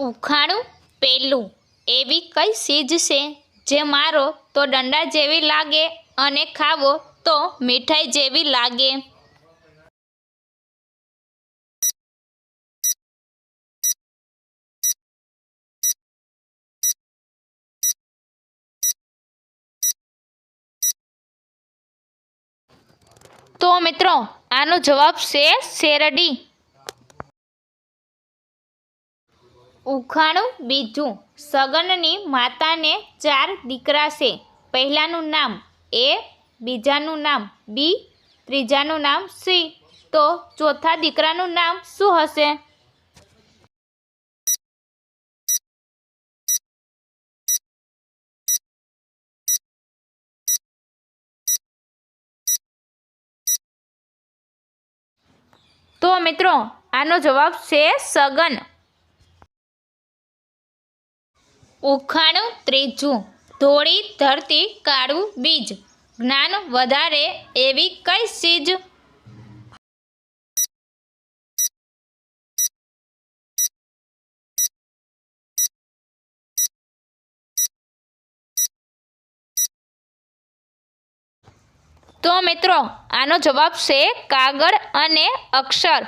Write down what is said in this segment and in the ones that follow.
ઉખાણું પેલું, એવી કઈ ચીજ છે જે મારો તો દંડા જેવી લાગે અને ખાવો તો મીઠાઈ જેવી લાગે? તો મિત્રો આનો જવાબ છે શેરડી. ઉખાણું બીજું, સગનની માતાને 4 દીકરા છે. પહેલાનું નામ એ, બીજાનું નામ બી, ત્રીજાનું નામ સી, તો ચોથા દીકરાનું નામ શું હશે? તો મિત્રો આનો જવાબ છે સગન. ઉખાણું ત્રીજું, ધોળી ધરતી કાળું બીજ, જ્ઞાન વધારે એવી કઈ ચીજ? તો મિત્રો આનો જવાબ છે કાગળ અને અક્ષર.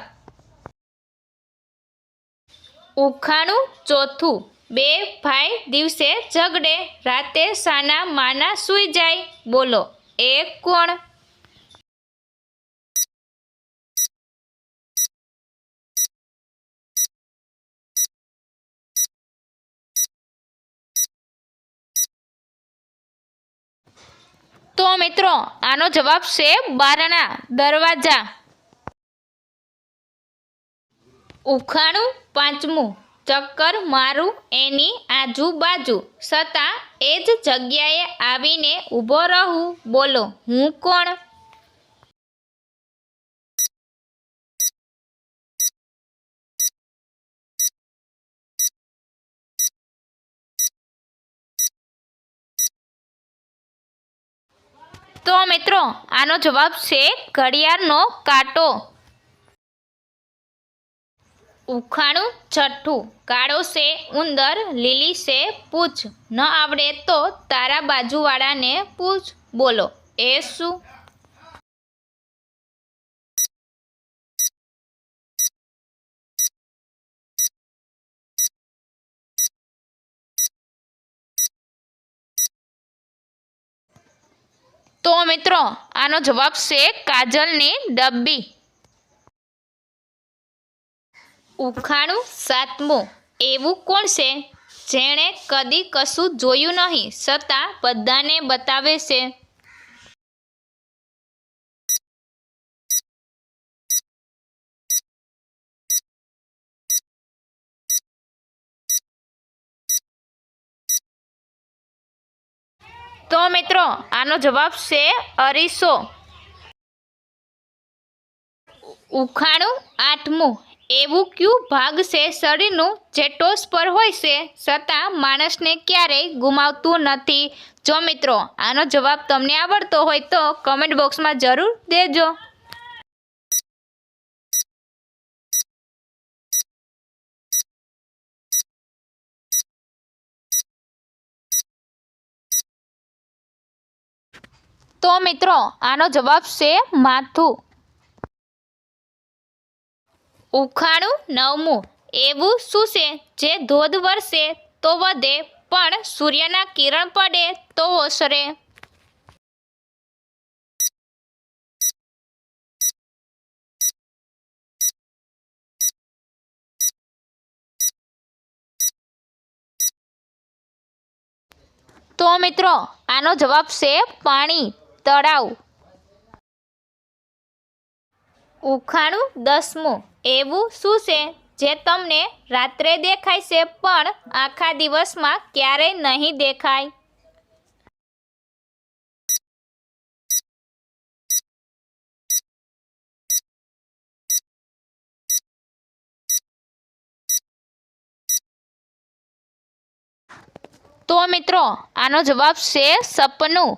ઉખાણું ચોથું, 2 ભાઈ દિવસે ઝઘડે, રાતે સાના માના સૂઈ જાય, બોલો એ કોણ? તો મિત્રો આનો જવાબ છે બારણા, દરવાજા. ઉખાણું પાંચમું, ચક્કર મારું એની આજુબાજુ, છતાં એ જ જગ્યાએ આવીને ઊભો રહું, બોલો હું કોણ? તો મિત્રો આનો જવાબ છે ઘડિયાળનો કાંટો. ઉખાણું છઠ્ઠું, કાળો છે ઉંદર, લીલી છે પૂછ, ન આવડે તો તારા બાજુવાળાને પૂછ, બોલો એ શું? તો મિત્રો આનો જવાબ છે કાજલની ડબ્બી. ઉખાણું સાતમું, એવું કોણ છે જેણે કદી કશું જોયું નહીં છતાં બધાને બતાવે છે? તો મિત્રો આનો જવાબ છે અરીસો. ઉખાણું આઠમું, એવું કયું ભાગ છે શરીરનું જે ટોચ પર હોય છે છતાં માણસને ક્યારેય ગુમાવતું નથી? જો મિત્રો આનો જવાબ તમને આવડતો હોય તો કમેન્ટ બોક્સમાં જરૂર દેજો. તો મિત્રો આનો જવાબ છે માથું. ઉખાણું નવમું, એવું શું છે જે ધોધ વરસે તો વધે પણ સૂર્યના કિરણ પડે તો ઓસરે? તો મિત્રો આનો જવાબ છે પાણી, તળાવ. ઉખાણું દસમું, એવું શું છે જે તમને રાત્રે દેખાય છે પણ આખા દિવસમાં ક્યારેય નહીં દેખાય? તો મિત્રો આનો જવાબ છે સપનું.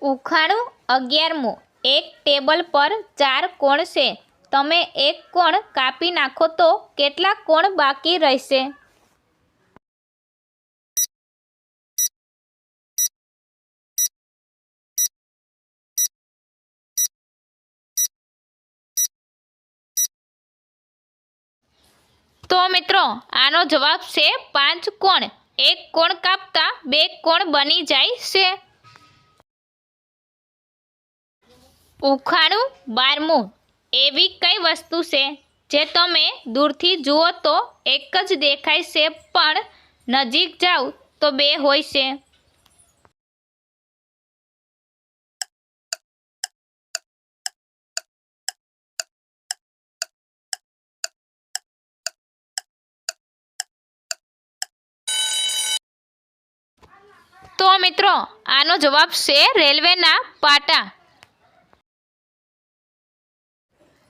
ઉખાણું 11મું, એક ટેબલ પર 4 કોણ છે, તમે એક કોણ કાપી નાખો તો કેટલા કોણ બાકી રહેશે? તો મિત્રો આનો જવાબ છે 5 કોણ. એક કોણ કાપતા 2 કોણ બની જાય છે. ઉખાણું 12મું. એવી કઈ વસ્તુ છે જે તમે દૂરથી જુઓ તો એક જ દેખાય છે પણ નજીક જાઓ તો 2 હોય છે? તો મિત્રો આનો જવાબ છે રેલવેના પાટા.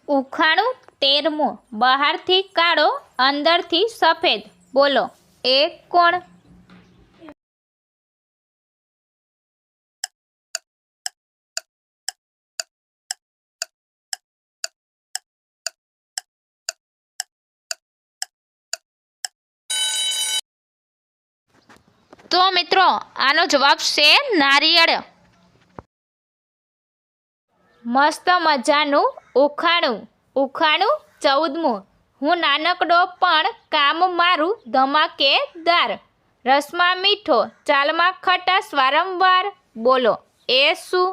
ઉખાણું 13મું. બહારથી કાળો અંદરથી સફેદ, બોલો એ કોણ? તો મિત્રો આનો જવાબ છે નારિયેળ. મસ્ત મજાનું ઉખાણું. ઉખાણું 14મું. હું નાનકડો પણ કામ મારું ધમાકેદાર, રસમાં મીઠો ચાલમાં ખટાશ વારંવાર, બોલો એ શું?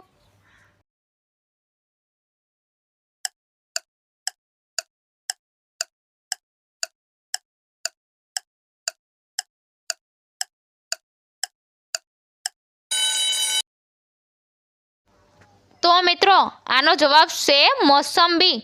તો મિત્રો આનો જવાબ છે મોસંબી.